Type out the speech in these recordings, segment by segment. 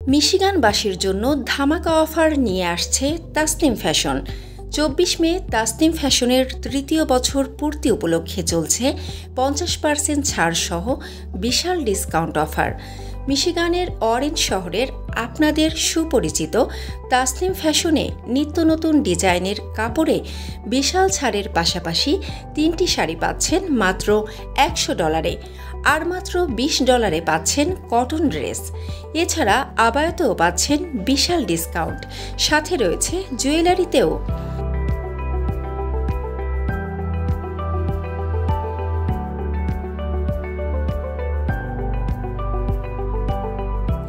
মিশিগানবাসীর জন্য ধামাকা অফার নিয়ে আসছে তাসনিম ফ্যাশন। ২৪ মে তাসনিম ফ্যাশনের তৃতীয় বছর পূর্তি উপলক্ষে চলছে ৫০% ছাড় সহ বিশাল ডিসকাউন্ট অফার। মিশিগানের অরেঞ্জ শহরের আপনাদের সুপরিচিত তাসনিম ফ্যাশনে নিত্য নতুন ডিজাইনের কাপড়ে বিশাল ছাড়ের পাশাপাশি ৩টি শাড়ি পাচ্ছেন মাত্র $১০০ আর মাত্র $20 পাচ্ছেন কটন ড্রেস। এছাড়া আবায়াতেও পাচ্ছেন বিশাল ডিসকাউন্ট, সাথে রয়েছে জুয়েলারিতেও।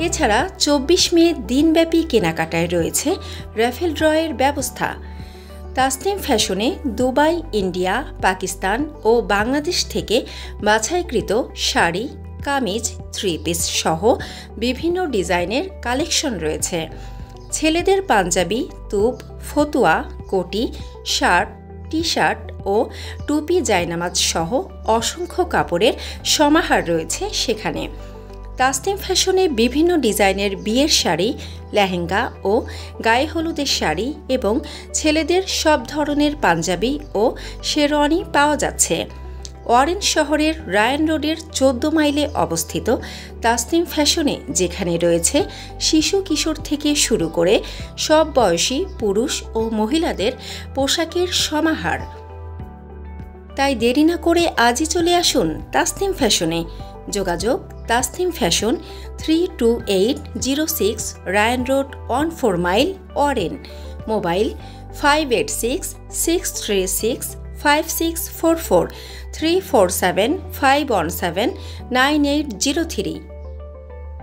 এছাড়া ২৪ মে দিনব্যাপী কেনাকাটায় রয়েছে র্যাফেল ড্রয়ের ব্যবস্থা। তাসনিম ফ্যাশনে দুবাই, ইন্ডিয়া, পাকিস্তান ও বাংলাদেশ থেকে বাছাইকৃত শাড়ি, কামিজ, থ্রি পিস সহ বিভিন্ন ডিজাইনের কালেকশন রয়েছে। ছেলেদের পাঞ্জাবি, তুব, ফতুয়া, কোটি, শার্ট, টি শার্ট ও টুপি, জায়নামাজ সহ অসংখ্য কাপড়ের সমাহার রয়েছে সেখানে। তাসনিম ফ্যাশনে বিভিন্ন ডিজাইনের বিয়ের শাড়ি, লেহেঙ্গা ও গায়ে হলুদের শাড়ি এবং ছেলেদের সব ধরনের পাঞ্জাবি ও শেরওয়ানি পাওয়া যাচ্ছে। অরেঞ্জ শহরের রায়ান রোডের ১৪ মাইলে অবস্থিত তাসনিম ফ্যাশনে, যেখানে রয়েছে শিশু কিশোর থেকে শুরু করে সব বয়সী পুরুষ ও মহিলাদের পোশাকের সমাহার। তাই দেরি না করে আজই চলে আসুন তাসনিম ফ্যাশনে। যোগাযোগ Tasnim fashion, 32806 Ryan road, 14 mile, Warren. Mobile 586-636-5644, 347-517-9803।